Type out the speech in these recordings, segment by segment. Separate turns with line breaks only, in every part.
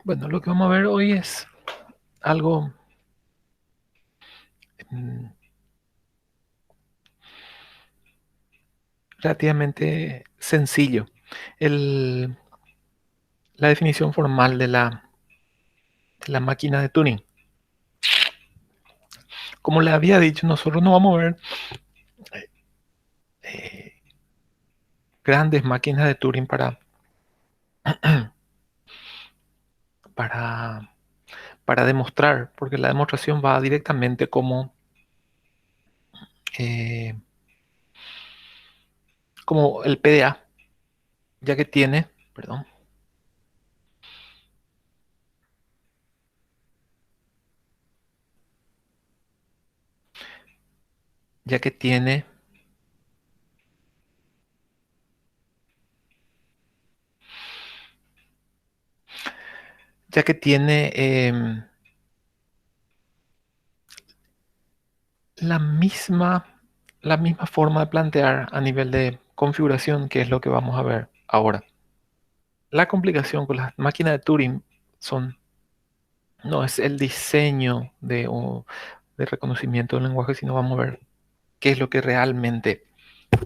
Bueno, lo que vamos a ver hoy es algo mm, relativamente sencillo. El- la definición formal de la máquina de Turing. Como le había dicho, nosotros no vamos a ver eh, grandes máquinas de Turing para, para demostrar, porque la demostración va directamente eh, como el PDA, ya que tiene, perdón, ya que tiene, ya que tiene la misma, la misma forma de plantear a nivel de configuración, que es lo que vamos a ver ahora. La complicación con las máquinas de Turing son, no es el diseño de reconocimiento del lenguaje, sino vamos a ver qué es lo que realmente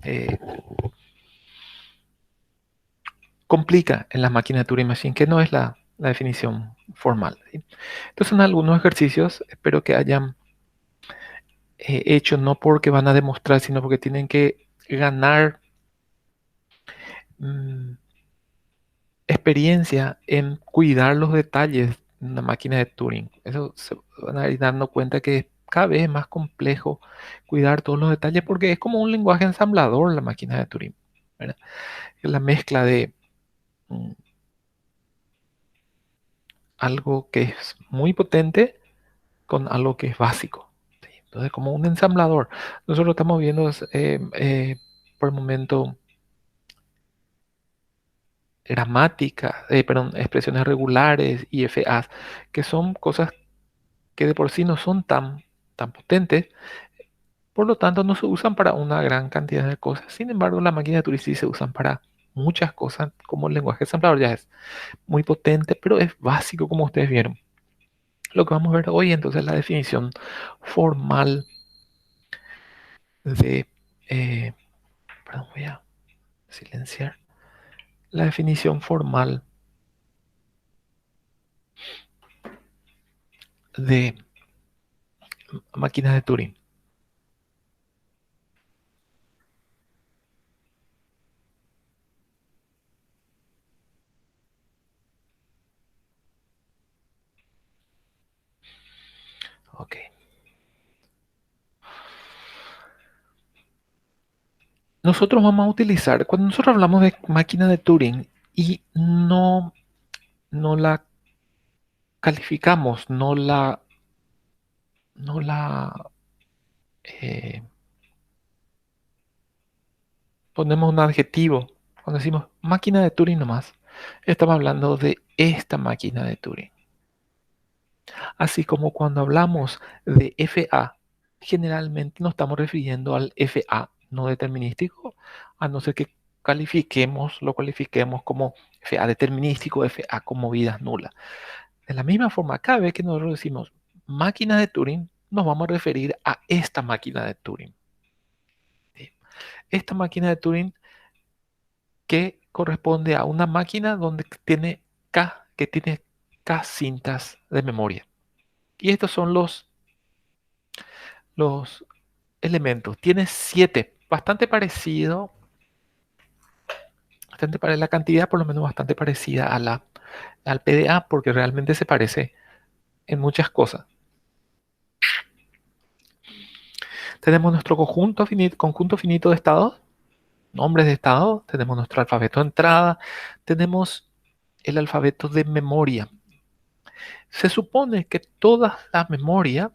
eh, complica en las máquinas de Turing Machine, que no es la definición formal, ¿sí? Estos son algunos ejercicios, espero que hayan hecho, no porque van a demostrar, sino porque tienen que ganar mm, experiencia en cuidar los detalles de una máquina de Turing. Eso se van a ir dando cuenta que cada vez es más complejo cuidar todos los detalles porque es como un lenguaje ensamblador la máquina de Turing, ¿verdad? Es la mezcla de mm, algo que es muy potente con algo que es básico, ¿sí? Entonces, como un ensamblador, nosotros estamos viendo por el momento gramática, perdón, expresiones regulares, IFAs, que son cosas que de por sí no son tan potentes, por lo tanto no se usan para una gran cantidad de cosas. Sin embargo, la máquina de Turing sí se usan para muchas cosas, como el lenguaje ensamblador ya es muy potente, pero es básico como ustedes vieron. Lo que vamos a ver hoy entonces es la definición formal de, perdón, voy a silenciar, la definición formal de máquinas de Turing. Ok. Nosotros vamos a utilizar, cuando nosotros hablamos de máquina de Turing y no la calificamos, no la eh, ponemos un adjetivo, cuando decimos máquina de Turing nomás, estamos hablando de esta máquina de Turing. Así como cuando hablamos de FA, generalmente nos estamos refiriendo al FA no determinístico, a no ser que lo cualifiquemos como FA determinístico, FA con movidas nulas. De la misma forma, cada vez que nosotros decimos máquina de Turing, nos vamos a referir a esta máquina de Turing, ¿sí? Esta máquina de Turing que corresponde a una máquina donde tiene K cintas de memoria. Y estos son los elementos. Tiene 7, la cantidad por lo menos bastante parecida al PDA, porque realmente se parece en muchas cosas. Tenemos nuestro conjunto finito de estados, nombres de estados, tenemos nuestro alfabeto de entrada, tenemos el alfabeto de memoria. Se supone que toda la memoria,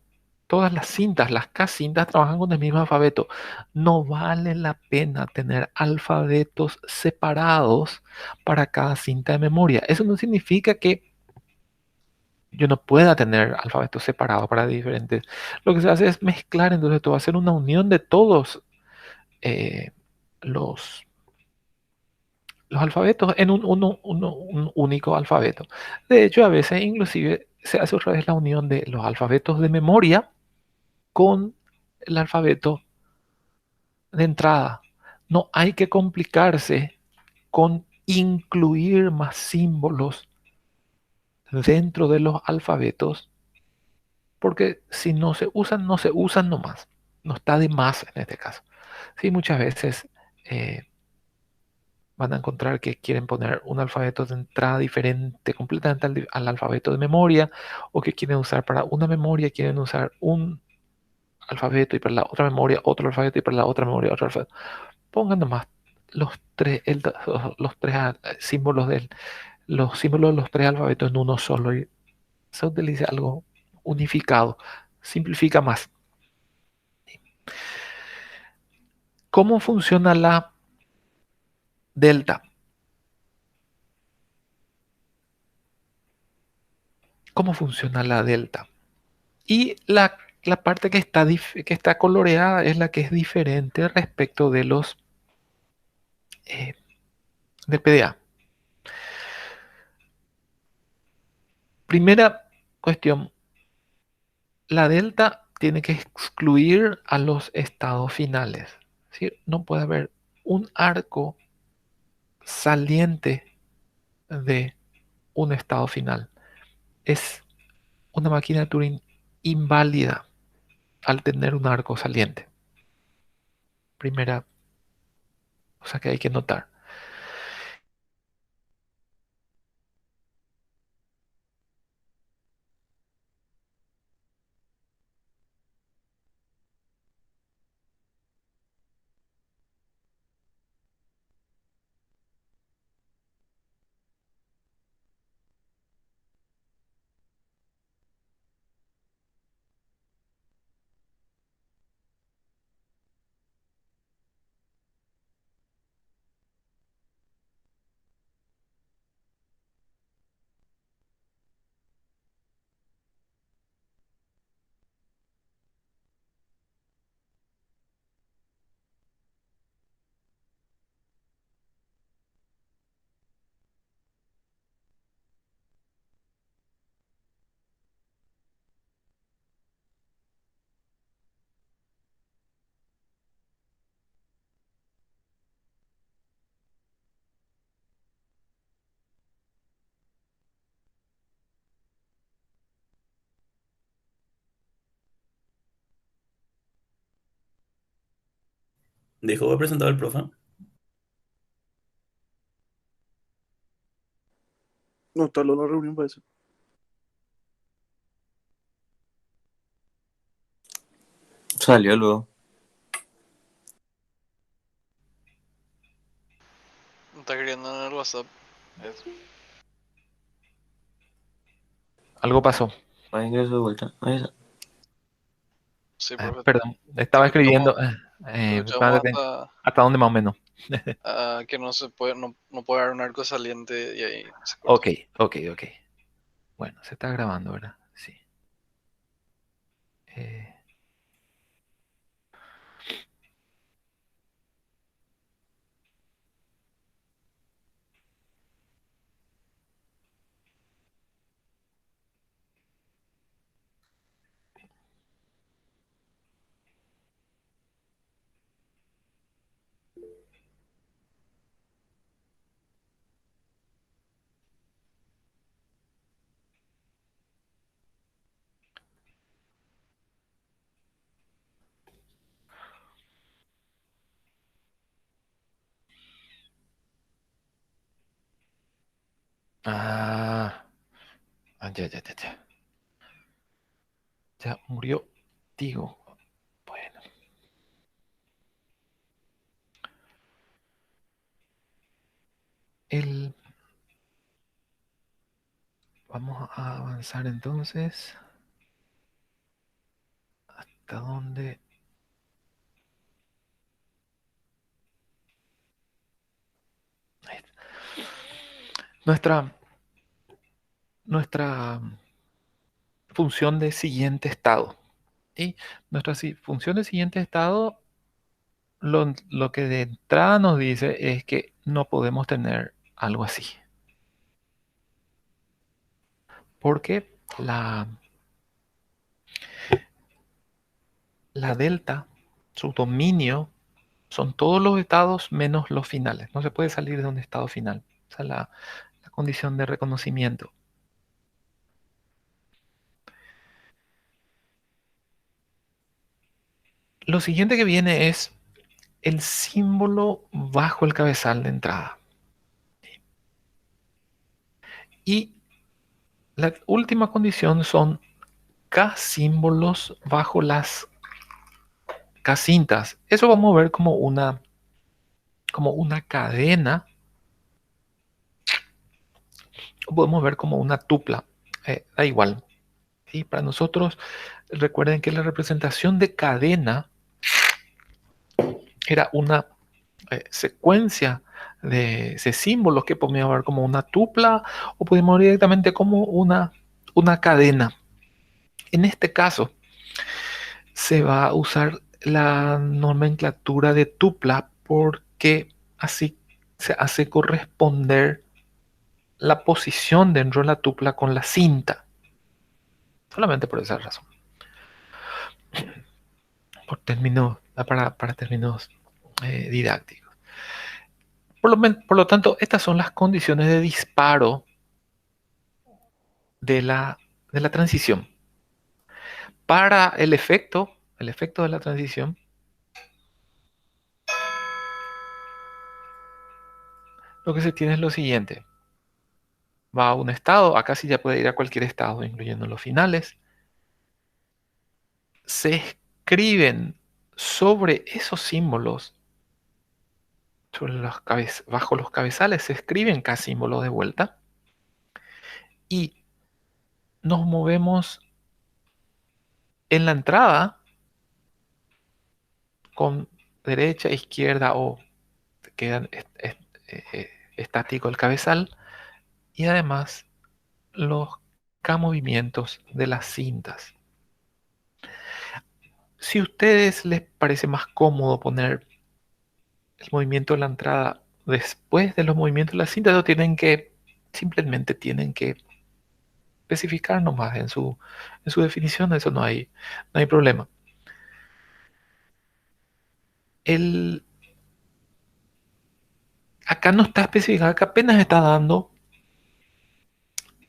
todas las cintas, las K cintas trabajan con el mismo alfabeto. No vale la pena tener alfabetos separados para cada cinta de memoria. Eso no significa que yo no pueda tener alfabetos separados para diferentes. Lo que se hace es mezclar, entonces todo va a ser una unión de todos eh, los los alfabetos en un único alfabeto. De hecho, a veces inclusive se hace otra vez la unión de los alfabetos de memoria con el alfabeto de entrada. No hay que complicarse con incluir más símbolos dentro de los alfabetos, porque si no se usan, no se usan nomás. No está de más en este caso. Sí, muchas veces eh, van a encontrar que quieren poner un alfabeto de entrada diferente completamente al alfabeto de memoria, o que quieren usar para una memoria, quieren usar un alfabeto y para la otra memoria otro alfabeto y para la otra memoria otro alfabeto. Pongan nomás los tres símbolos los símbolos de los tres alfabetos en uno solo y se utiliza algo unificado, simplifica más. ¿Cómo funciona la delta? ¿Cómo funciona la delta? Y la parte que está coloreada es la que es diferente respecto de los eh, del PDA. Primera cuestión, la delta tiene que excluir a los estados finales. ¿Sí? No puede haber un arco saliente de un estado final. Es una máquina de Turing inválida al tener un arco saliente. Primera cosa que hay que notar.
Dejó de presentar el profe.
No, está la reunión para eso.
Salió luego.
Me está escribiendo en el WhatsApp. Eso.
Algo pasó.
Ahí ingreso de vuelta. Ahí está.
Sí, profe.
Perdón,
Te
estaba
escuchamos,
escribiendo.
te
Espérate,
escuchamos hasta
¿hasta dónde más o menos?
que no se puede, no puede haber un arco saliente y ahí se corta.
Ok, ok. Bueno, se está grabando, ¿verdad? Sí. Eh, ah, ya. Ya murió. Digo, bueno, el, vamos a avanzar entonces. ¿Hasta dónde? Ahí está. Nuestra, nuestra función de siguiente estado. Y nuestra función de siguiente estado lo que de entrada nos dice es que no podemos tener algo así. Porque la delta, su dominio, son todos los estados menos los finales. No se puede salir de un estado final. Esa es la condición de reconocimiento. Lo siguiente que viene es el símbolo bajo el cabezal de entrada. Y la última condición son K símbolos bajo las K cintas. Eso vamos a ver como una cadena. O podemos ver como una tupla. Da igual. ¿Sí? Para nosotros, recuerden que la representación de cadena era una secuencia de símbolos que podemos ver como una tupla o podemos ver directamente como una cadena. En este caso, se va a usar la nomenclatura de tupla porque así se hace corresponder la posición dentro de la tupla con la cinta. Solamente por esa razón. Para términos didácticos. Por lo tanto, estas son las condiciones de disparo de la transición. Para el efecto de la transición, lo que se tiene es lo siguiente. Va a un estado, acá sí ya puede ir a cualquier estado, incluyendo los finales. Se escriben sobre esos símbolos, bajo los cabezales, se escriben cada símbolo de vuelta. Y nos movemos en la entrada con derecha, izquierda o queda estático el cabezal. Y además los K movimientos de las cintas. Si a ustedes les parece más cómodo poner el movimiento de la entrada después de los movimientos de la cinta, simplemente tienen que especificar nomás en su definición, eso no hay problema. Acá no está especificado, acá apenas está dando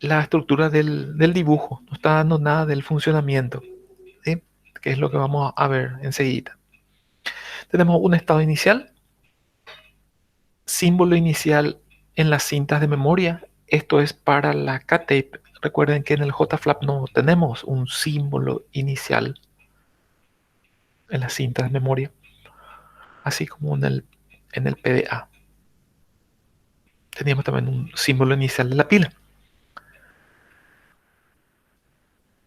la estructura del dibujo, no está dando nada del funcionamiento, ¿sí? Que es lo que vamos a ver enseguida. Tenemos un estado inicial, símbolo inicial en las cintas de memoria. Esto es para la K-tape. Recuerden que en el JFlap no tenemos un símbolo inicial en las cintas de memoria, así como en el PDA. Teníamos también un símbolo inicial de la pila.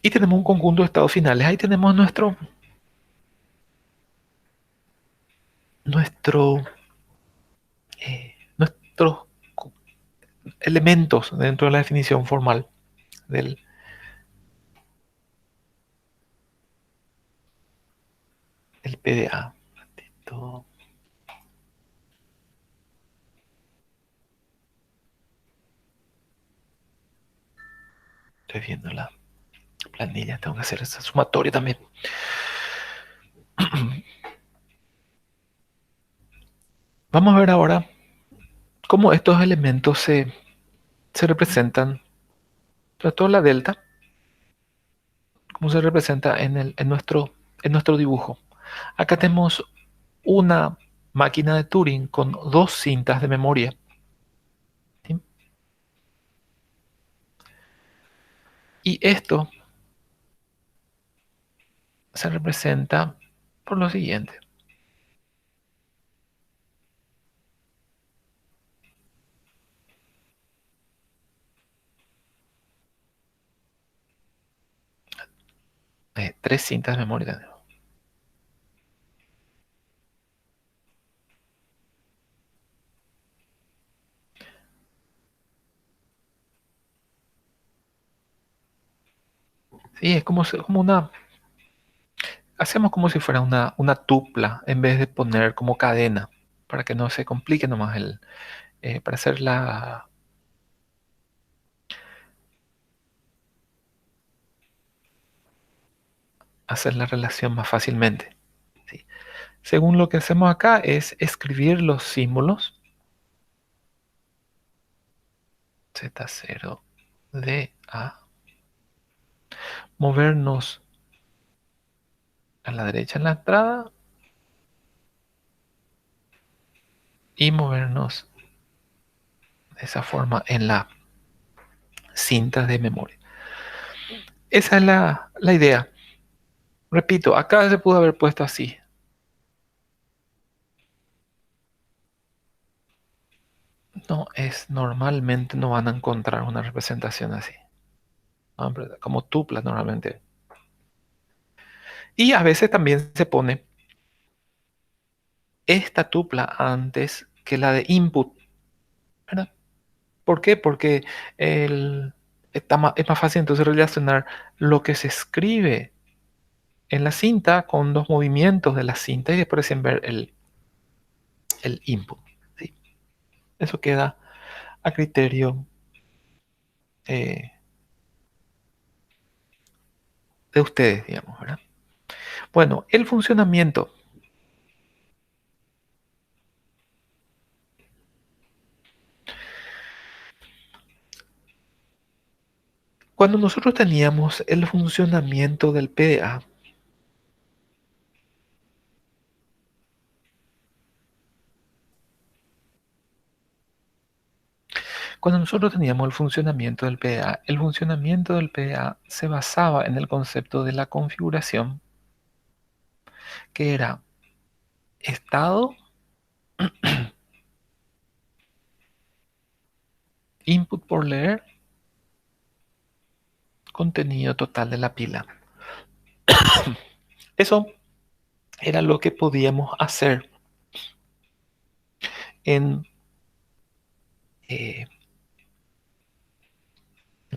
Y tenemos un conjunto de estados finales. Ahí tenemos nuestros elementos dentro de la definición formal del PDA. Estoy viendo la planilla, tengo que hacer esa sumatoria también. Vamos a ver ahora cómo estos elementos se representan, sobre todo la delta, cómo se representa en nuestro dibujo. Acá tenemos una máquina de Turing con dos cintas de memoria. ¿Sí? Y esto se representa por lo siguiente. Tres cintas de memoria tenemos. Sí, es como una... hacemos como si fuera una tupla en vez de poner como cadena, para que no se complique nomás para hacer la relación más fácilmente. ¿Sí? Según lo que hacemos acá es escribir los símbolos Z0DA, movernos a la derecha en la entrada y movernos de esa forma en la cinta de memoria. Esa es la idea. Repito, acá se pudo haber puesto así. Normalmente no van a encontrar una representación así. Como tupla normalmente. Y a veces también se pone esta tupla antes que la de input, ¿verdad? ¿Por qué? Porque es más fácil entonces relacionar lo que se escribe en la cinta con los movimientos de la cinta y después recién ver el input. ¿Sí? Eso queda a criterio eh, de ustedes, digamos, ¿verdad? Bueno, el funcionamiento. Cuando nosotros teníamos el funcionamiento del PDA, cuando nosotros teníamos el funcionamiento del PDA se basaba en el concepto de la configuración, que era estado, input por leer, contenido total de la pila. Eso era lo que podíamos hacer en el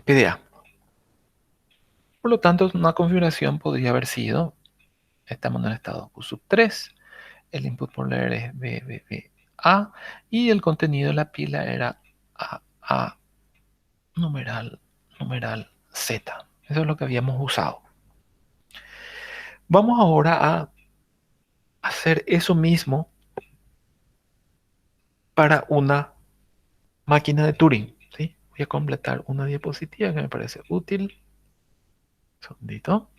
PDA. Por lo tanto, una configuración podría haber sido, estamos en el estado Q sub 3, el input por leer es BBBA y el contenido de la pila era A numeral Z. Eso es lo que habíamos usado. Vamos ahora a hacer eso mismo para una máquina de Turing. ¿Sí? Voy a completar una diapositiva que me parece útil. Un segundito.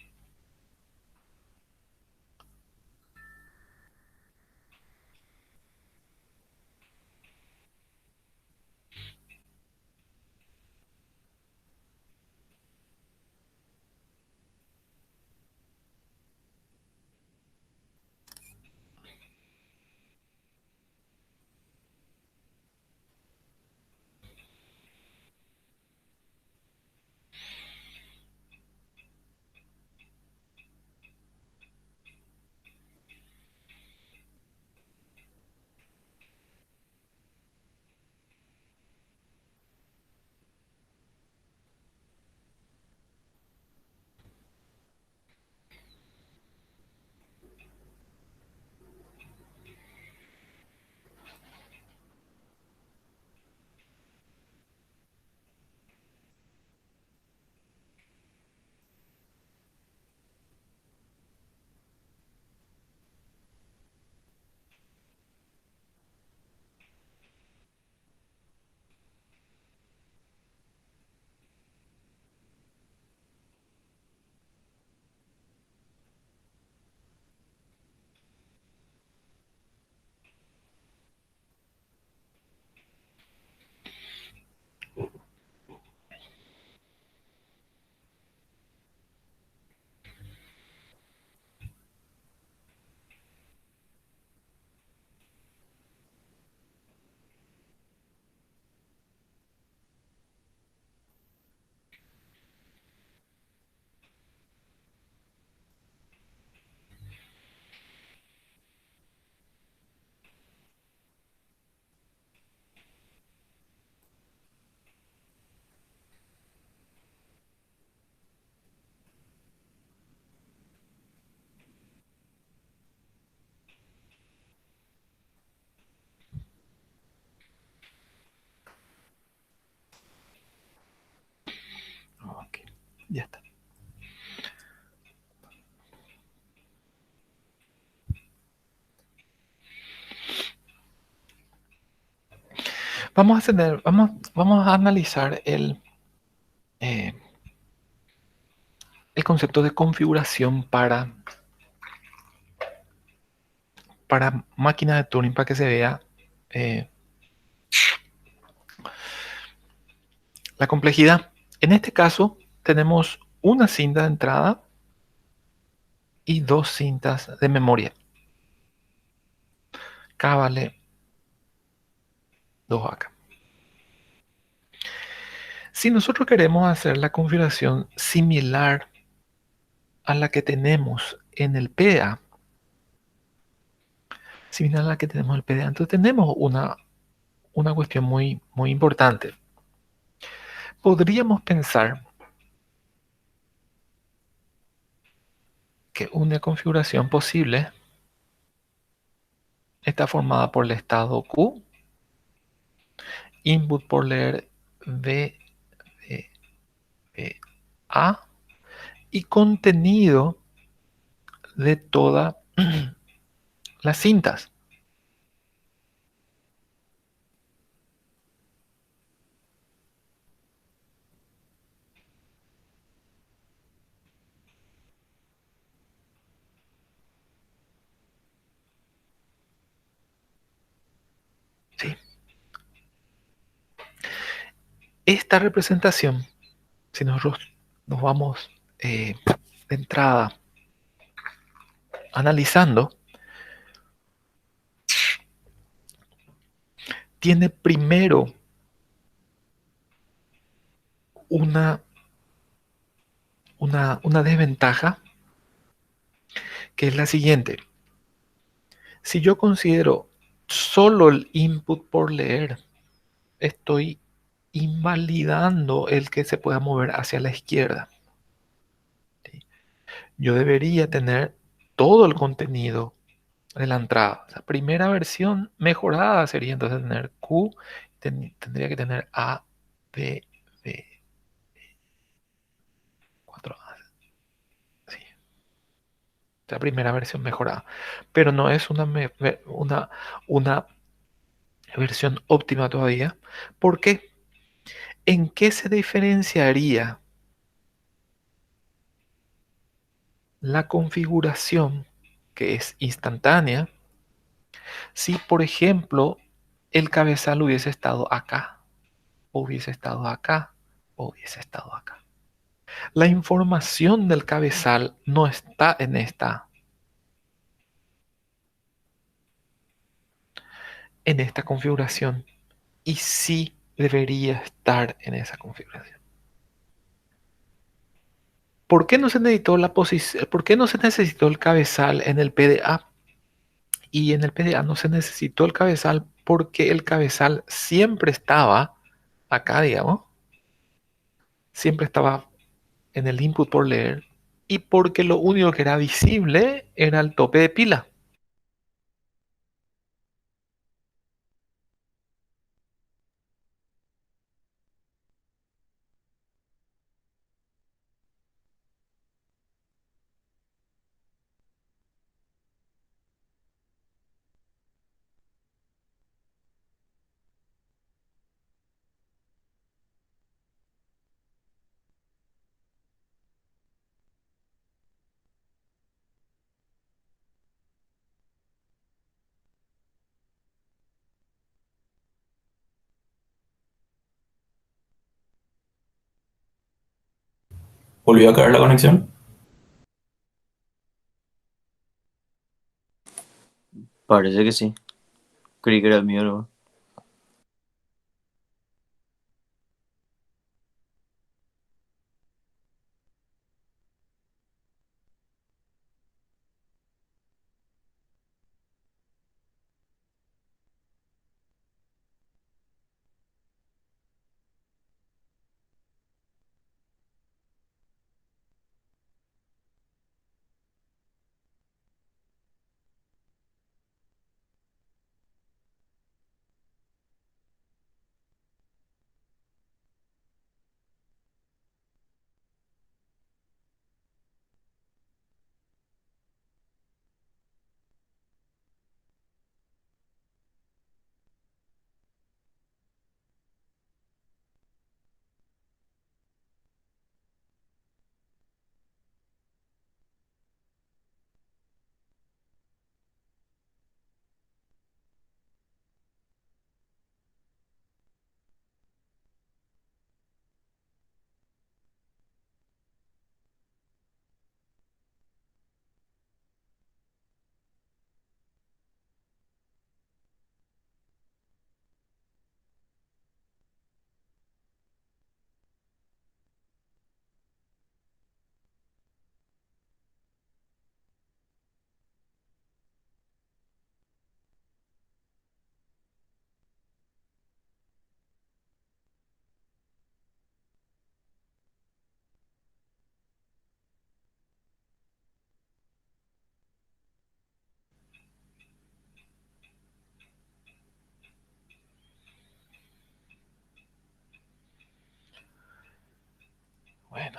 Ya está. Vamos a analizar eh, el concepto de configuración para máquina de Turing para que se vea eh, la complejidad. En este caso, tenemos una cinta de entrada y dos cintas de memoria. K vale 2 acá. Si nosotros queremos hacer la configuración similar a la que tenemos en el PDA, similar a la que tenemos en el PDA, entonces tenemos una cuestión muy, muy importante. Podríamos pensar que una configuración posible está formada por el estado Q, input por leer V, V, V, A y contenido de todas las cintas. ¿Sí? Esta representación, si nosotros nos vamos de entrada analizando, tiene primero una, una desventaja, que es la siguiente. Si yo considero solo el input por leer, estoy invalidando el que se pueda mover hacia la izquierda. ¿Sí? Yo debería tener todo el contenido de la entrada. La primera versión mejorada sería entonces tener Q, tendría que tener A, B, B, 4A. Sí, la primera versión mejorada. Pero no es una versión óptima todavía. ¿Por qué? ¿En qué se diferenciaría la configuración que es instantánea si, por ejemplo, el cabezal hubiese estado acá, o hubiese estado acá, o hubiese estado acá? La información del cabezal no está en esta configuración y sí debería estar en esa configuración. ¿Por qué no se necesitó la posición? ¿Por qué no se necesitó el cabezal en el PDA? Y en el PDA no se necesitó el cabezal porque el cabezal siempre estaba acá, digamos, siempre estaba en el input por leer y porque lo único que era visible era el tope de pila.
¿Volvió a caer la conexión?
Parece que sí. Creí que era el mío, ¿no?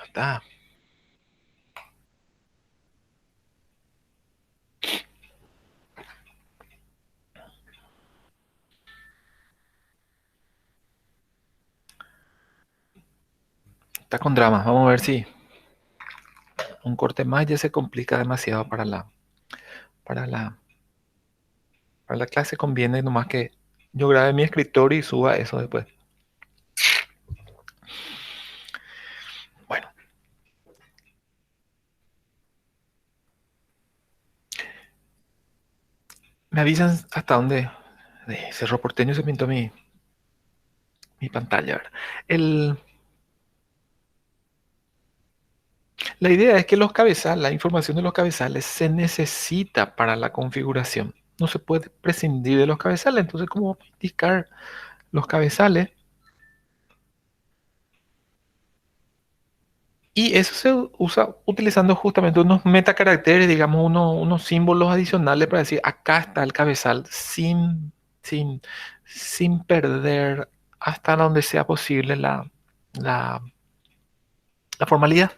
está. Está con drama. Vamos a ver si un corte más ya se complica demasiado para la, para la clase. Conviene nomás que yo grabe mi escritorio y suba eso después. Bueno. Me avisan hasta dónde de Cerro Porteño se pintó mi pantalla. ¿Verdad? La idea es que los cabezales, la información de los cabezales se necesita para la configuración. No se puede prescindir de los cabezales. Entonces, ¿cómo vamos a indicar los cabezales? Y eso se usa utilizando justamente unos metacaracteres, digamos, unos símbolos adicionales para decir, acá está el cabezal, sin, sin perder hasta donde sea posible la formalidad.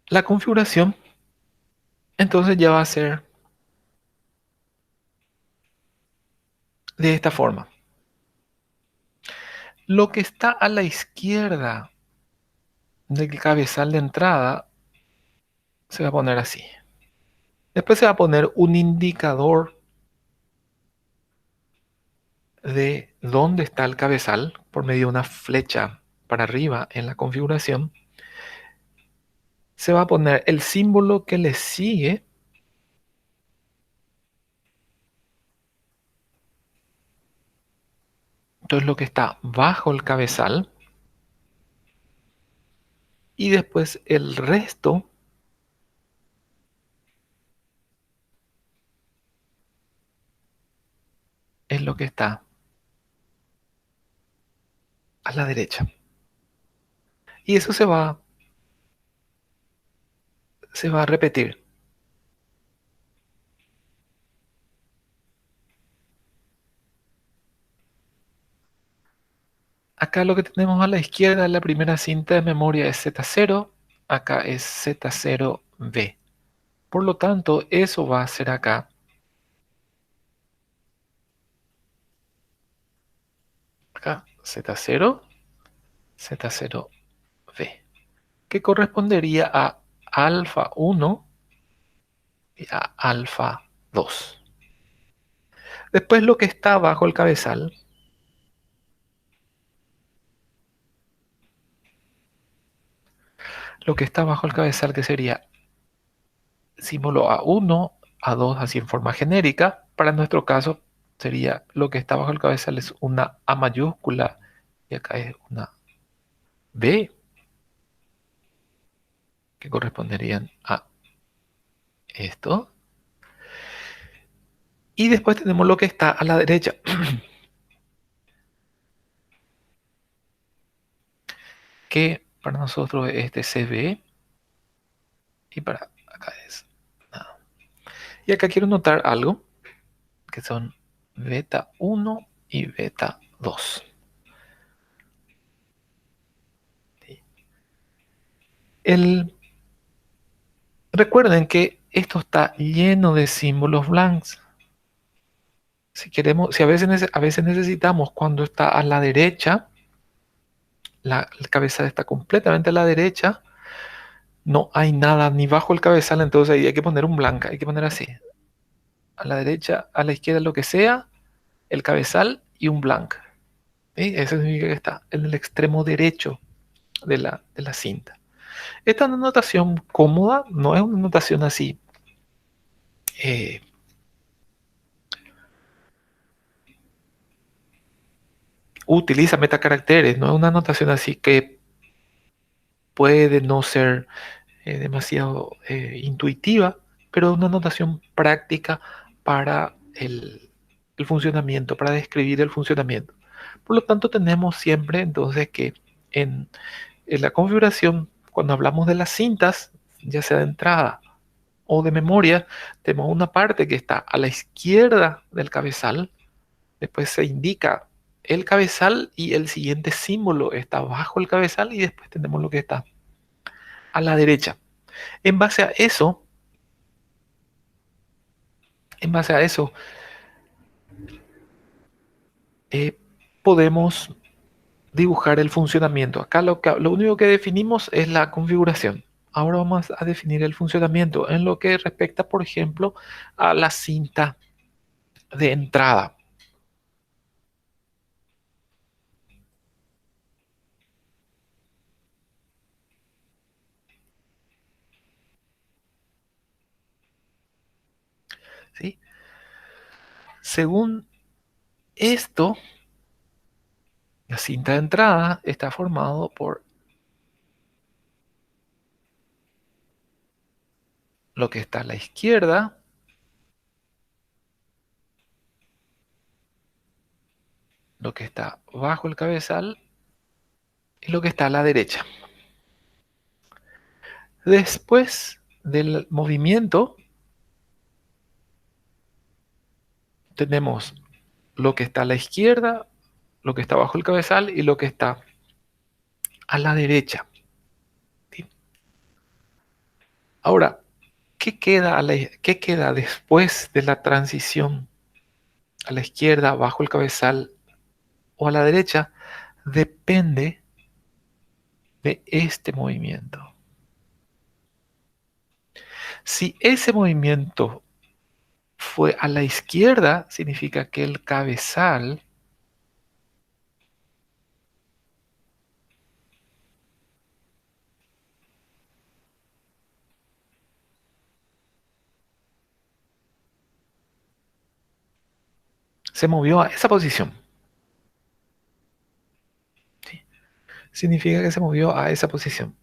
La configuración, entonces ya va a ser de esta forma. Lo que está a la izquierda del cabezal de entrada se va a poner así. Después se va a poner un indicador de dónde está el cabezal por medio de una flecha para arriba en la configuración. Se va a poner el símbolo que le sigue. Entonces lo que está bajo el cabezal. Y después el resto es lo que está a la derecha. Y eso se va a repetir. Acá lo que tenemos a la izquierda, la primera cinta de memoria es Z0, acá es Z0B. Por lo tanto, eso va a ser acá. Acá, Z0, Z0B. Que correspondería a alfa 1 y a alfa 2. Después lo que está bajo el cabezal que sería símbolo A1, A2 así en forma genérica. Para nuestro caso sería lo que está bajo el cabezal es una A mayúscula y acá es una B que corresponderían a esto. Y después tenemos lo que está a la derecha. Que para nosotros es este CB. Y para acá es nada. Y acá quiero notar algo. Que son beta 1 y beta 2. Recuerden que esto está lleno de símbolos blancos. Si a veces necesitamos cuando está a la derecha, la cabeza está completamente a la derecha, no hay nada ni bajo el cabezal, entonces ahí hay que poner un blanco, hay que poner así. A la derecha, a la izquierda, lo que sea, el cabezal y un blanco. ¿Sí? Eso significa que está en el extremo derecho de la cinta. Esta es una notación cómoda, no es una notación así. Utiliza metacaracteres, no es una notación así que puede no ser demasiado intuitiva, pero es una notación práctica para el funcionamiento, para describir el funcionamiento. Por lo tanto, tenemos siempre entonces que en la configuración, cuando hablamos de las cintas, ya sea de entrada o de memoria, tenemos una parte que está a la izquierda del cabezal, después se indica el cabezal y el siguiente símbolo está bajo el cabezal y después tenemos lo que está a la derecha. En base a eso, en base a eso, podemos dibujar el funcionamiento. Acá lo único que definimos es la configuración. Ahora vamos a definir el funcionamiento en lo que respecta, por ejemplo, a la cinta de entrada. ¿Sí? Según esto, la cinta de entrada está formado por lo que está a la izquierda, lo que está bajo el cabezal y lo que está a la derecha. Después del movimiento, tenemos lo que está a la izquierda, lo que está bajo el cabezal y lo que está a la derecha. ¿Sí? Ahora, ¿qué queda después de la transición a la izquierda, bajo el cabezal o a la derecha? Depende de este movimiento. Si ese movimiento fue a la izquierda, significa que el cabezal se movió a esa posición. ¿Sí? Significa que se movió a esa posición.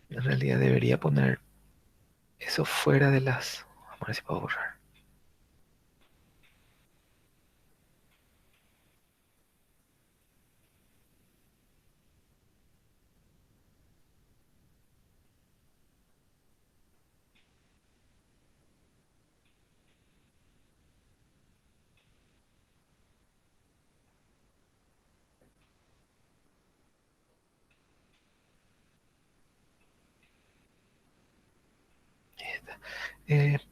En realidad debería poner eso fuera de las... Vamos a ver si puedo borrar. Ahí está.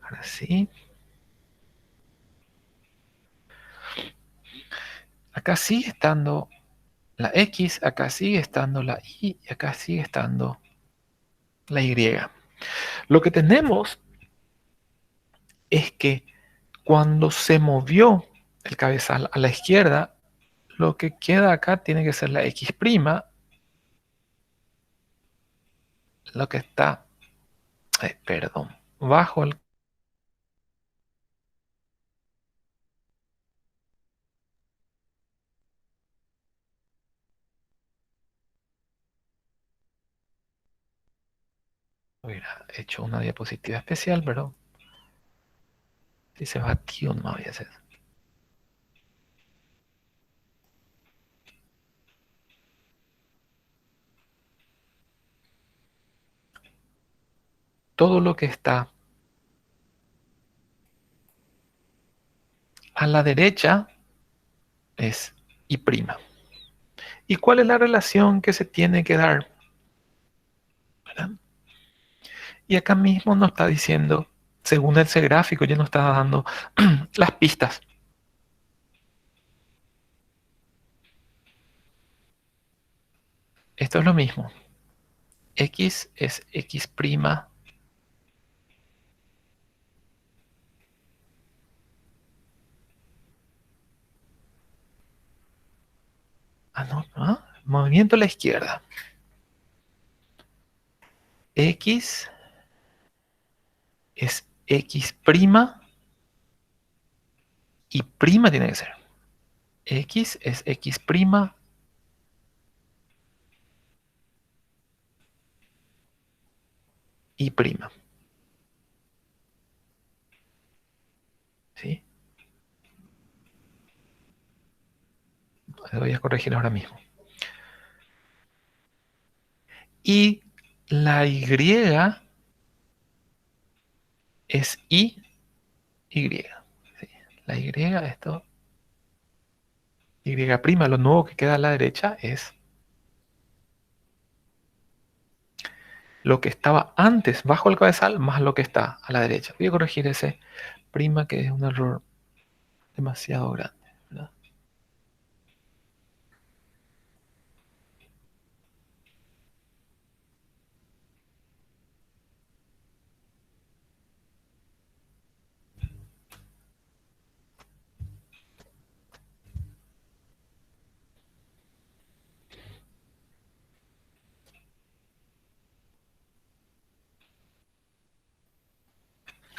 Ahora sí. Acá sigue estando la X, acá sigue estando la Y y acá sigue estando la Y. Lo que tenemos es que cuando se movió el cabezal a la izquierda, lo que queda acá tiene que ser la X', lo que está, perdón, bajo el... Hubiera hecho una diapositiva especial, pero si se batió no voy a hacer. Todo lo que está a la derecha es Y'. ¿Y cuál es la relación que se tiene que dar? ¿Verdad? Y acá mismo nos está diciendo, según ese gráfico, ya nos está dando las pistas. Esto es lo mismo. X es X'. Movimiento a la izquierda. X es X' y prima tiene que ser. X es X' y prima. ¿Sí? Lo voy a corregir ahora mismo. Y la Y es Y. Sí, la Y, esto. Y', lo nuevo que queda a la derecha es lo que estaba antes bajo el cabezal más lo que está a la derecha. Voy a corregir ese prima que es un error demasiado grande, ¿verdad?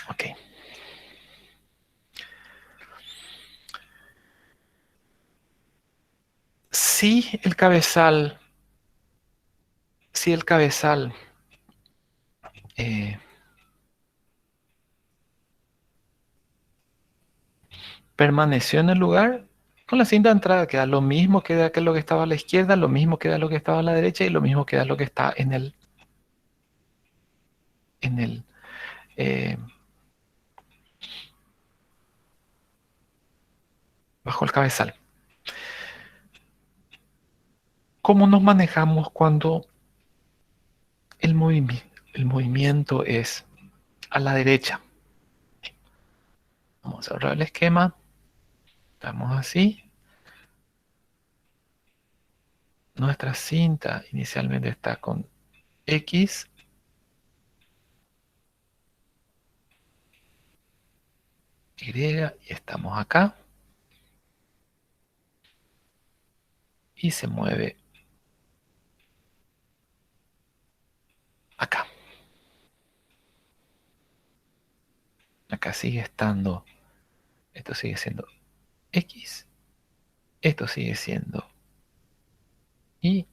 Ok. Si el cabezal, si el cabezal eh, permaneció en el lugar, con la cinta de entrada queda lo mismo que lo que estaba a la izquierda, lo mismo queda lo que estaba a la derecha y lo mismo queda lo que está en el eh, bajo el cabezal. ¿Cómo nos manejamos cuando el movimiento es a la derecha? Vamos a cerrar el esquema. Estamos así. Nuestra cinta inicialmente está con X. Y estamos acá. Y se mueve acá. Acá sigue estando. Esto sigue siendo X. Esto sigue siendo Y.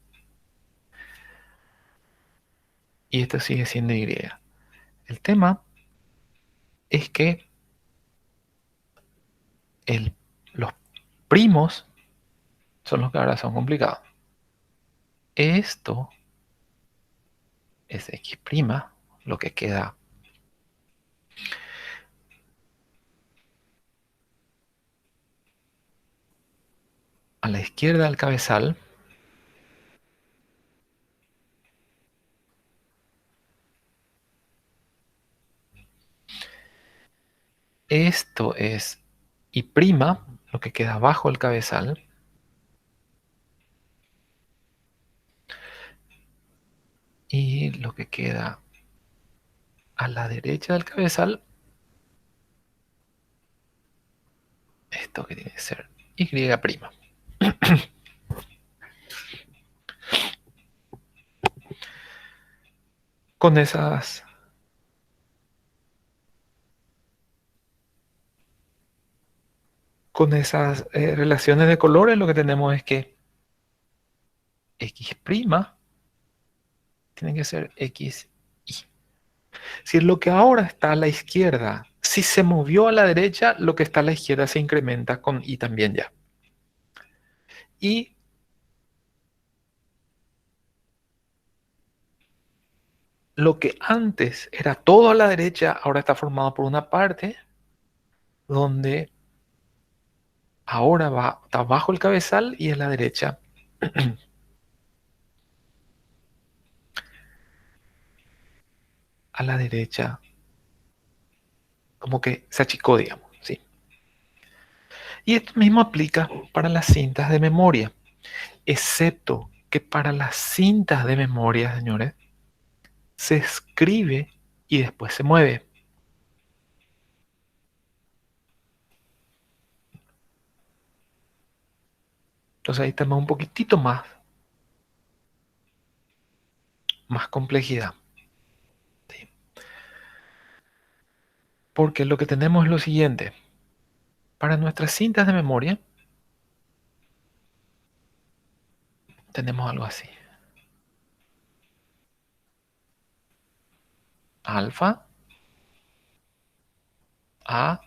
Y esto sigue siendo Y. El tema es que los primos son los que ahora son complicados. Esto es X', lo que queda a la izquierda del cabezal. Esto es Y', lo que queda abajo del cabezal. Y lo que queda a la derecha del cabezal, esto que tiene que ser Y'. Con esas relaciones de colores, lo que tenemos es que X' tiene que ser XY. Si lo que ahora está a la izquierda, si se movió a la derecha, lo que está a la izquierda se incrementa con Y también ya. Y lo que antes era todo a la derecha, ahora está formado por una parte donde ahora está bajo el cabezal y es la derecha. A la derecha, como que se achicó, digamos, ¿sí? Y esto mismo aplica para las cintas de memoria, excepto que para las cintas de memoria, señores, se escribe y después se mueve. Entonces ahí tenemos un poquitito más complejidad. ¿Sí? Porque lo que tenemos es lo siguiente. Para nuestras cintas de memoria, tenemos algo así. Alfa, A,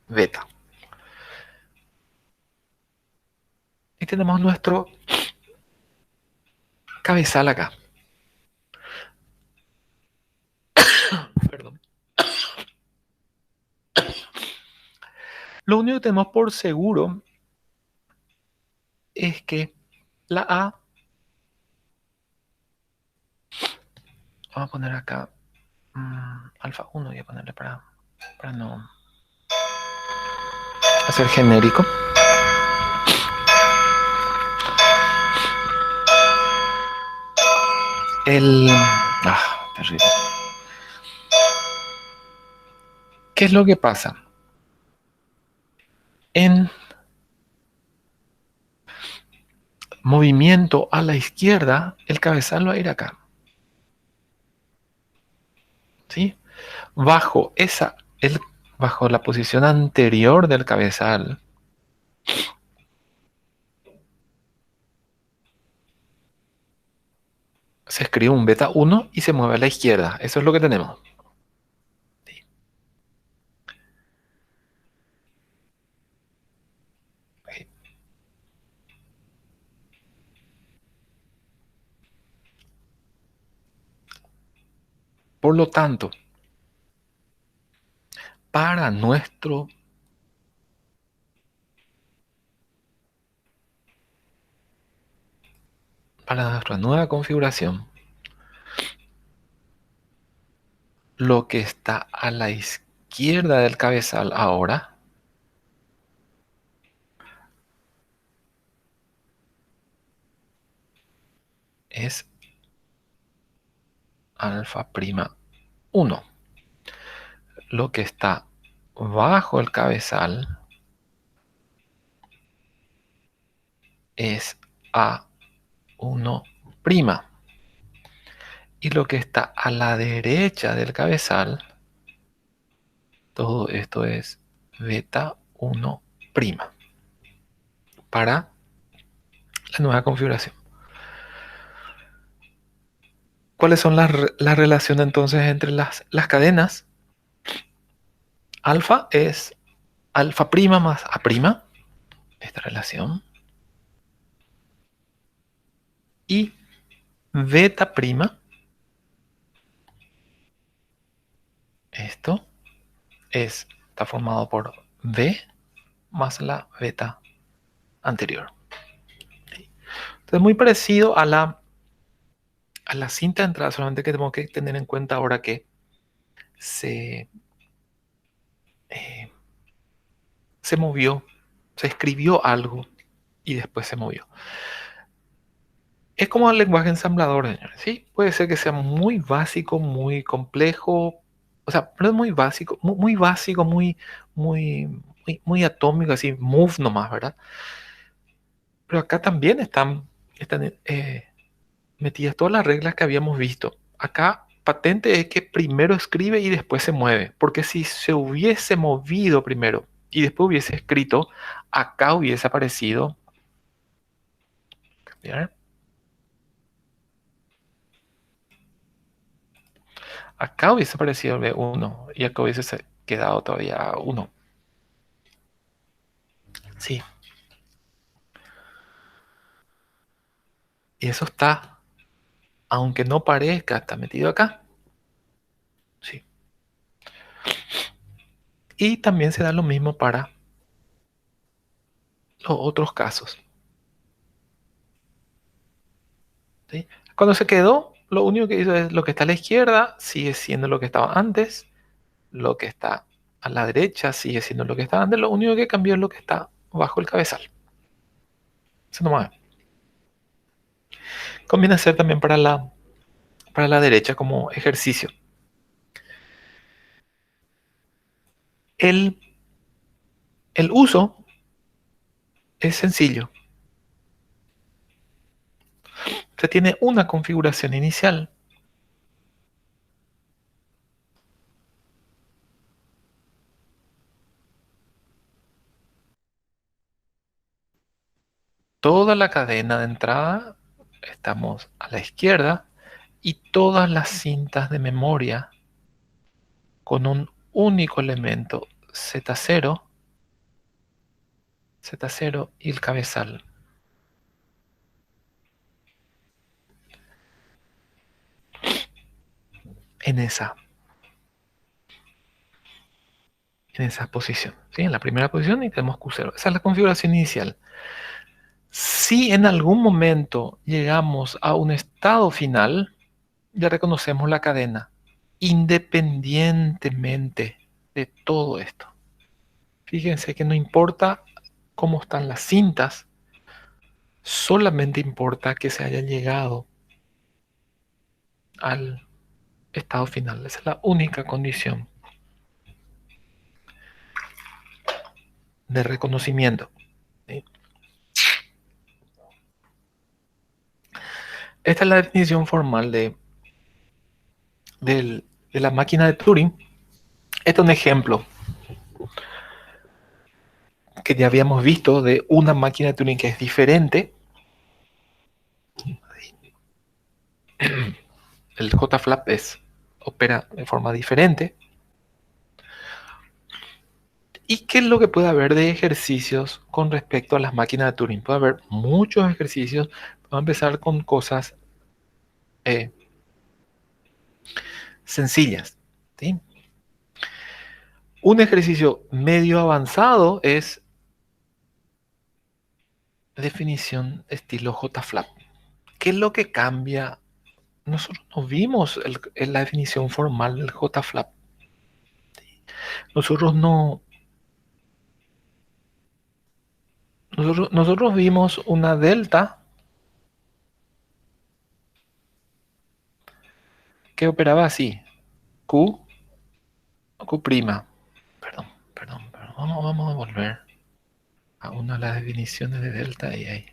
beta. Y tenemos nuestro cabezal acá. Lo único que tenemos por seguro es que la A, vamos a poner acá alfa 1, voy a ponerle para no hacer genérico. Terrible. ¿Qué es lo que pasa? En movimiento a la izquierda, el cabezal va a ir acá. ¿Sí? Bajo la posición anterior del cabezal, se escribe un beta 1 y se mueve a la izquierda. Eso es lo que tenemos. ¿Sí? Ok. Por lo tanto, para nuestra nueva configuración, lo que está a la izquierda del cabezal ahora es alfa prima 1. Lo que está bajo el cabezal es A1 prima. Y lo que está a la derecha del cabezal, todo esto es beta 1 prima para la nueva configuración. ¿Cuáles son las relaciones entonces entre las cadenas? Alfa es alfa prima más A prima, esta relación. Y beta prima, esto está formado por B más la beta anterior. Entonces, muy parecido a la cinta de entrada, solamente que tenemos que tener en cuenta ahora que se movió, se escribió algo y después se movió. Es como el lenguaje ensamblador, señores. Sí, puede ser que sea muy básico, muy complejo, o sea, pero es muy básico, muy básico, muy atómico, así, move nomás, ¿verdad? Pero acá también están metidas todas las reglas que habíamos visto. Acá patente es que primero escribe y después se mueve, porque si se hubiese movido primero y después hubiese escrito, acá hubiese aparecido, cambiar, acá hubiese aparecido el B1 y acá hubiese quedado todavía 1. Sí, y eso está, aunque no parezca, está metido acá. Sí. Y también se da lo mismo para los otros casos. ¿Sí? Cuando se quedó, lo único que hizo es lo que está a la izquierda sigue siendo lo que estaba antes, lo que está a la derecha sigue siendo lo que estaba antes, lo único que cambió es lo que está bajo el cabezal. Eso nomás. Conviene hacer también para la derecha como ejercicio. El uso es sencillo. Se tiene una configuración inicial. Toda la cadena de entrada estamos a la izquierda y todas las cintas de memoria con un único elemento Z0 y el cabezal. En esa en esa posición, ¿sí? En la primera posición y tenemos Q0. Esa es la configuración inicial. Si en algún momento llegamos a un estado final, ya reconocemos la cadena, independientemente de todo esto. Fíjense que no importa cómo están las cintas, solamente importa que se haya llegado al estado final. Esa es la única condición de reconocimiento, ¿sí? Esta es la definición formal de la máquina de Turing. Este es un ejemplo que ya habíamos visto de una máquina de Turing que es diferente. El JFlap opera de forma diferente. ¿Y qué es lo que puede haber de ejercicios con respecto a las máquinas de Turing? Puede haber muchos ejercicios. Vamos a empezar con cosas sencillas, ¿sí? Un ejercicio medio avanzado es definición estilo JFlap. ¿Qué es lo que cambia? Nosotros no vimos la definición formal del JFlap. Nosotros no. Nosotros vimos una delta que operaba así. Q, Q'. Perdón. Vamos a volver a una de las definiciones de delta y ahí.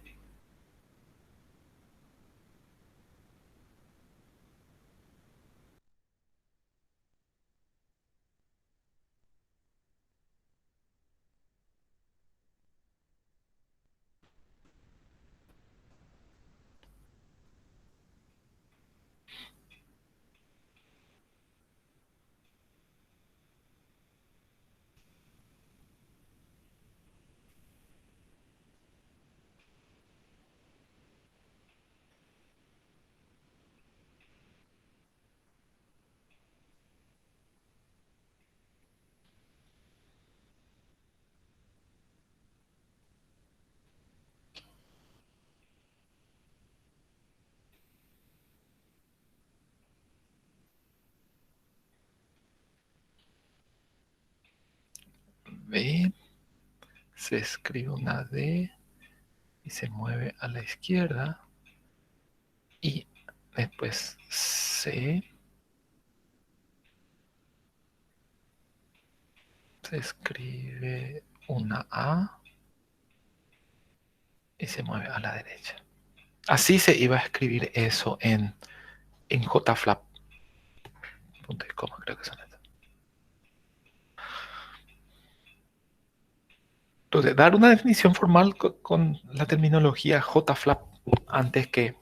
B, se escribe una D y se mueve a la izquierda. Y después C, se escribe una A y se mueve a la derecha. Así se iba a escribir eso en JFlap. Punto y coma, creo que son estas. Entonces, dar una definición formal con la terminología JFlap antes que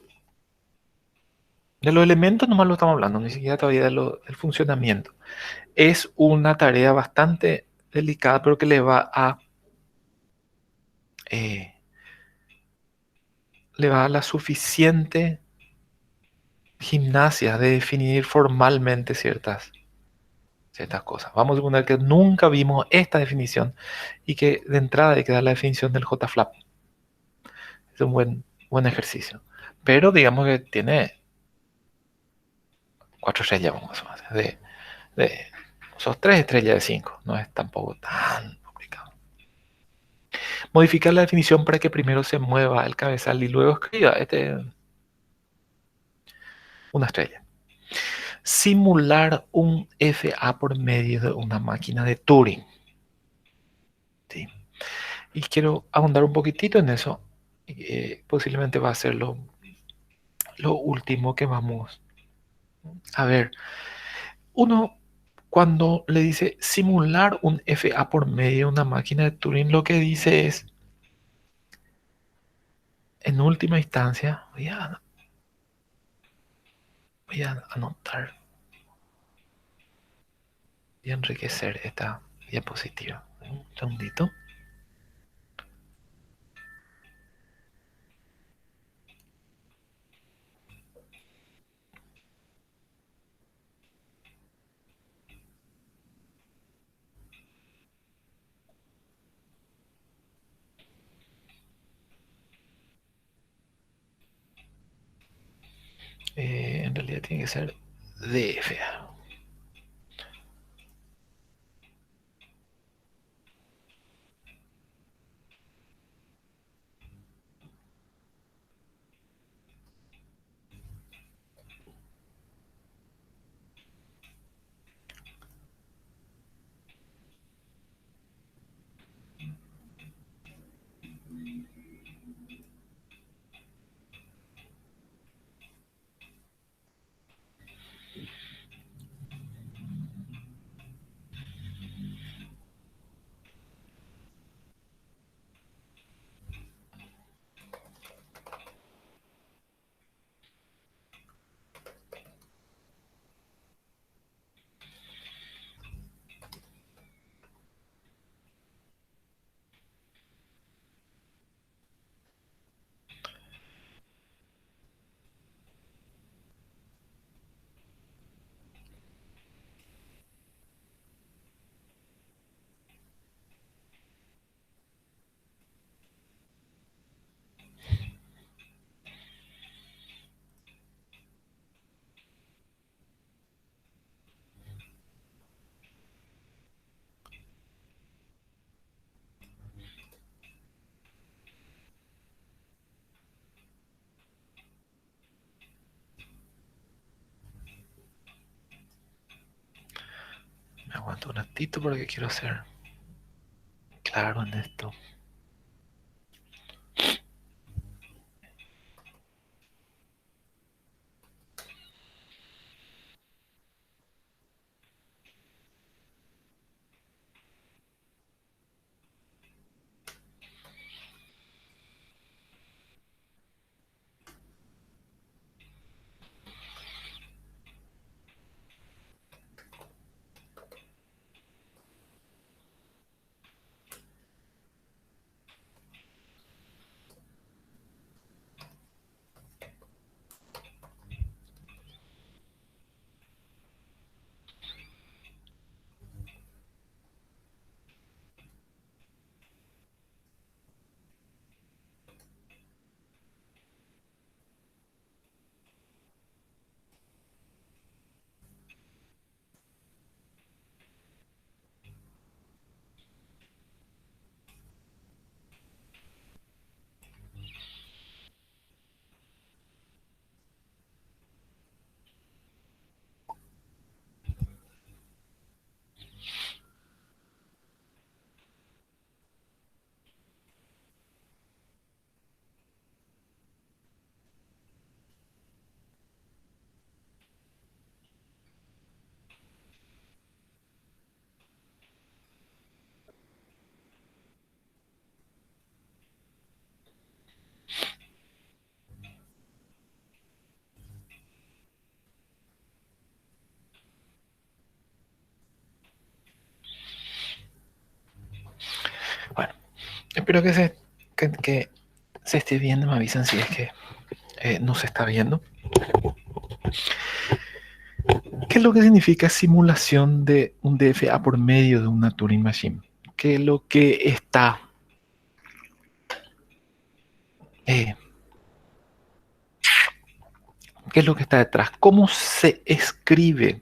de los elementos nomás lo estamos hablando, ni siquiera todavía del funcionamiento. Es una tarea bastante delicada, pero que eh, le va a dar la suficiente gimnasia de definir formalmente ciertas cosas. Vamos a suponer que nunca vimos esta definición y que de entrada hay que dar la definición del JFlap. Es un buen ejercicio. Pero digamos que tiene 4 estrellas, vamos a hacer, son 3 estrellas de 5. No es tampoco tan complicado. Modificar la definición para que primero se mueva el cabezal y luego escriba. Una estrella. Simular un FA por medio de una máquina de Turing. ¿Sí? Y quiero ahondar un poquitito en eso. Posiblemente va a ser lo último que vamos a ver. Uno, cuando le dice simular un FA por medio de una máquina de Turing, lo que dice es, en última instancia, voy a anotar y enriquecer esta diapositiva. Un segundito. En realidad tiene que ser DFA. Me aguanto un ratito porque quiero ser claro en esto. Bueno, espero que se esté viendo. Me avisan si es que no se está viendo. ¿Qué es lo que significa simulación de un DFA por medio de una Turing Machine? ¿Qué es lo que está eh, qué es lo que está detrás? ¿Cómo se escribe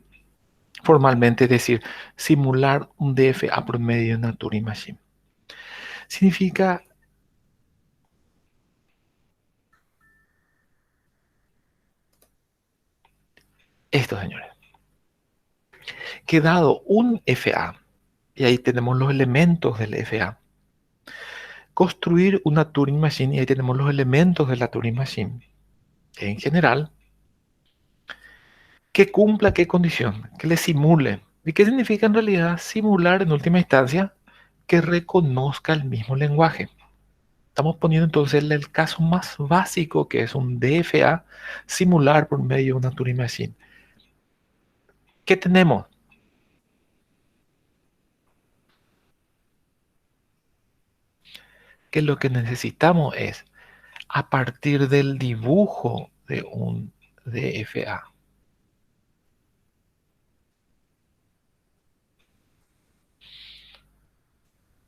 formalmente? Es decir, simular un DFA por medio de una Turing Machine. Significa esto, señores, que dado un FA, y ahí tenemos los elementos del FA, construir una Turing Machine, y ahí tenemos los elementos de la Turing Machine, en general, que cumpla qué condición, que le simule. ¿Y qué significa en realidad simular en última instancia? Que reconozca el mismo lenguaje. Estamos poniendo entonces el caso más básico, que es un DFA, simular por medio de una Turing Machine. ¿Qué tenemos? Que lo que necesitamos es, a partir del dibujo de un DFA,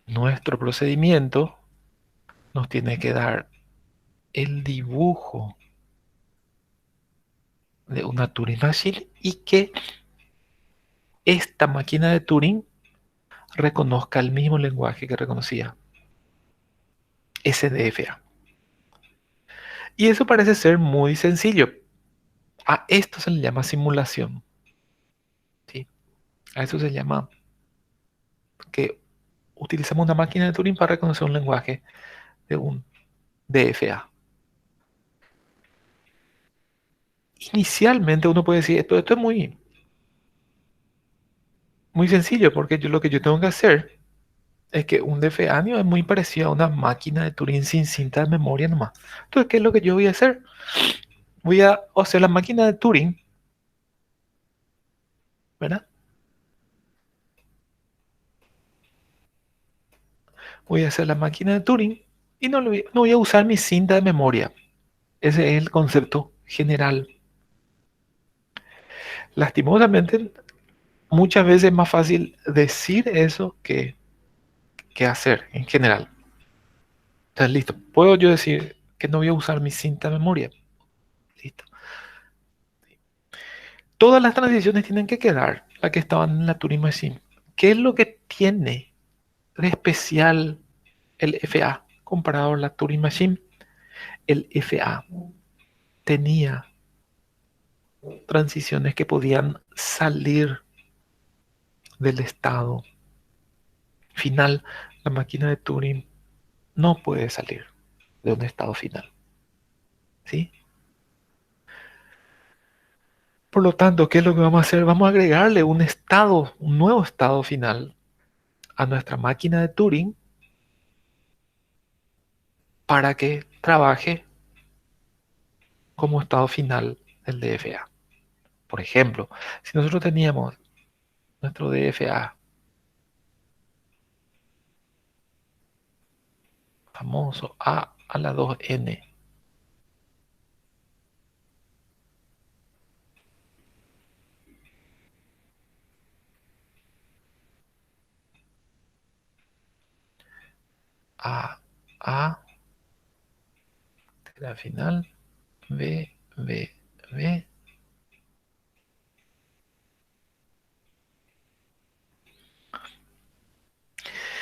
nuestro procedimiento nos tiene que dar el dibujo de una Turing Machine y que esta máquina de Turing reconozca el mismo lenguaje que reconocía SDFA. Y eso parece ser muy sencillo. A esto se le llama simulación. ¿Sí? A eso se llama que utilizamos una máquina de Turing para reconocer un lenguaje de un DFA. Inicialmente uno puede decir, esto es muy, muy sencillo, porque lo que yo tengo que hacer es que un DFA es muy parecido a una máquina de Turing sin cinta de memoria nomás. Entonces, ¿qué es lo que yo voy a hacer? Voy a hacer la máquina de Turing, ¿verdad? Voy a hacer la máquina de Turing y no voy a usar mi cinta de memoria. Ese es el concepto general. Lastimosamente, muchas veces es más fácil decir eso que hacer en general. Entonces, listo. ¿Puedo yo decir que no voy a usar mi cinta de memoria? Listo. Todas las transiciones tienen que quedar, las que estaban en la Turing Machine. ¿Qué es lo que tiene de especial el FA comparado a la Turing Machine? El FA tenía transiciones que podían salir del estado final. La máquina de Turing no puede salir de un estado final. ¿Sí? Por lo tanto, ¿qué es lo que vamos a hacer? Vamos a agregarle un estado, un nuevo estado final a nuestra máquina de Turing para que trabaje como estado final del DFA. Por ejemplo, si nosotros teníamos nuestro DFA famoso a la 2n a la final b, b, b.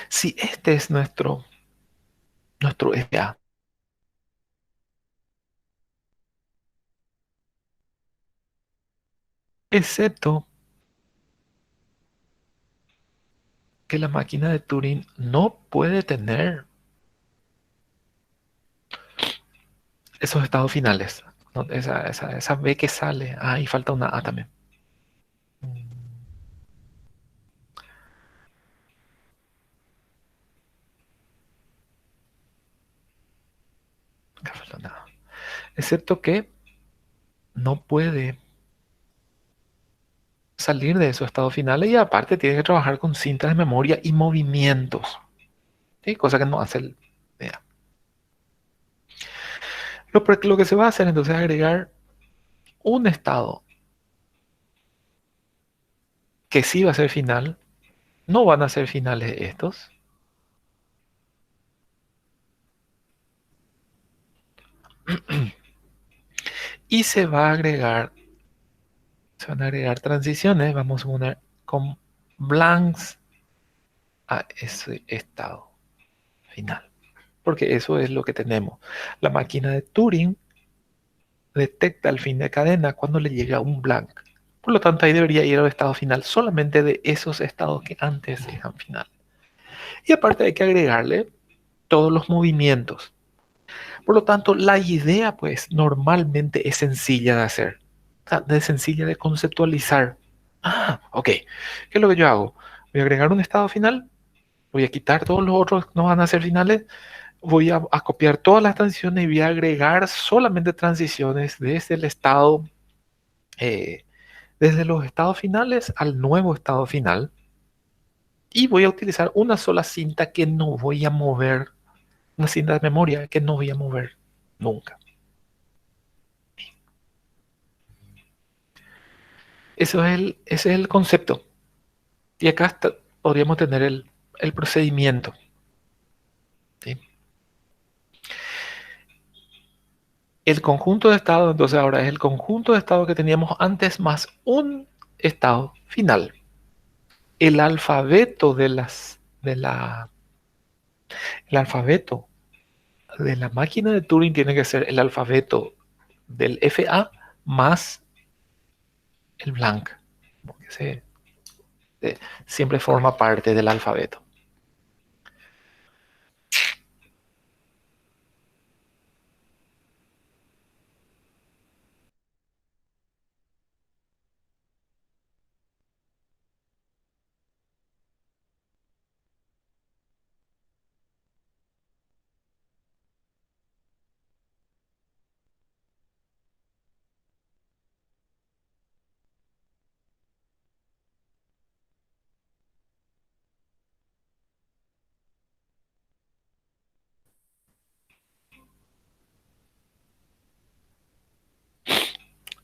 Si este es nuestro FA, excepto que la máquina de Turing no puede tener esos estados finales. ¿No? Esa B que sale. Ah, y falta una A también. Acá falta una A. Excepto que no puede salir de esos estados finales y aparte tiene que trabajar con cintas de memoria y movimientos. ¿Sí? Cosa que no hace el DA. Lo que se va a hacer entonces es agregar un estado que sí va a ser final. No van a ser finales estos. Y se van a agregar transiciones. Vamos a poner con blanks a ese estado final. Porque eso es lo que tenemos. La máquina de Turing detecta el fin de cadena cuando le llega un blank. Por lo tanto, ahí debería ir al estado final solamente de esos estados que antes eran final. Y aparte hay que agregarle todos los movimientos. Por lo tanto, la idea, pues, normalmente es sencilla de hacer. O sea, es sencilla de conceptualizar. Ah, ok. ¿Qué es lo que yo hago? Voy a agregar un estado final. Voy a quitar todos los otros que no van a ser finales. Voy a copiar todas las transiciones y voy a agregar solamente transiciones desde el estado, eh, desde los estados finales al nuevo estado final. Y voy a utilizar una sola cinta que no voy a mover, una cinta de memoria que no voy a mover nunca. Ese es el concepto. Y acá podríamos tener el procedimiento. ¿Sí? El conjunto de estados, entonces ahora es el conjunto de estados que teníamos antes más un estado final. El alfabeto el alfabeto de la máquina de Turing tiene que ser el alfabeto del FA más el blank, porque siempre forma parte del alfabeto.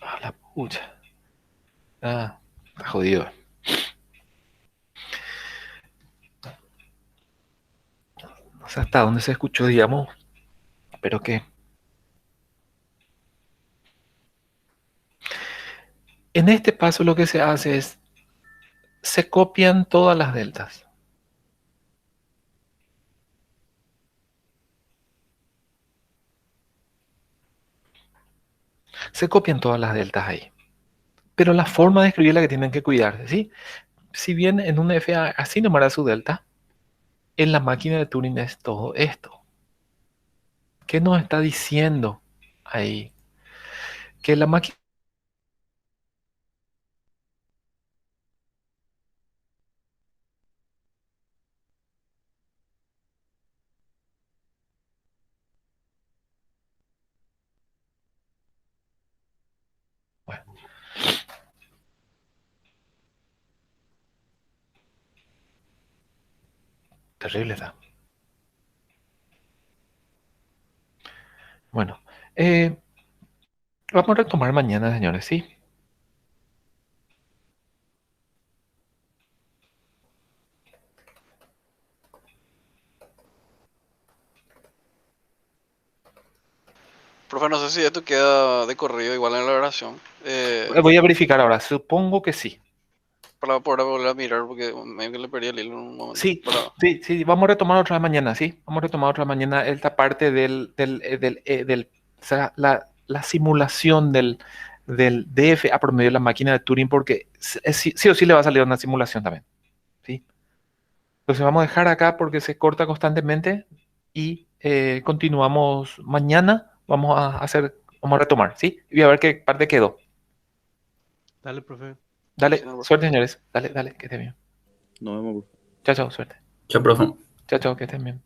Ah, la pucha. Ah, está jodido. No sé hasta dónde se escuchó, digamos, pero que en este paso lo que se hace es, se copian todas las deltas. Se copian todas las deltas ahí. Pero la forma de escribir es la que tienen que cuidar, ¿sí? Si bien en un FA así nomás era su delta, en la máquina de Turing es todo esto. ¿Qué nos está diciendo ahí? Que la máquina... Bueno, terrible está. Bueno, eh, vamos a retomar mañana, señores, ¿sí?
Profe, no sé si esto queda de corrido igual en la oración.
Voy a verificar ahora, supongo que sí.
Para poder volver a mirar, porque medio que le perdí el hilo en un momento.
Sí, sí, vamos a retomar otra mañana, ¿sí? Vamos a retomar otra mañana esta parte o sea, la simulación del DF a promedio de la máquina de Turing, porque sí o sí le va a salir una simulación también, ¿sí? Entonces vamos a dejar acá porque se corta constantemente y continuamos mañana. Vamos a retomar, ¿sí? Y a ver qué parte quedó.
Dale, profe.
Dale,
Sí, no,
suerte, señores. Dale, que esté bien.
Nos vemos, bro.
Chao, chao, suerte.
Chao, profe.
Chao, chao, que estén bien.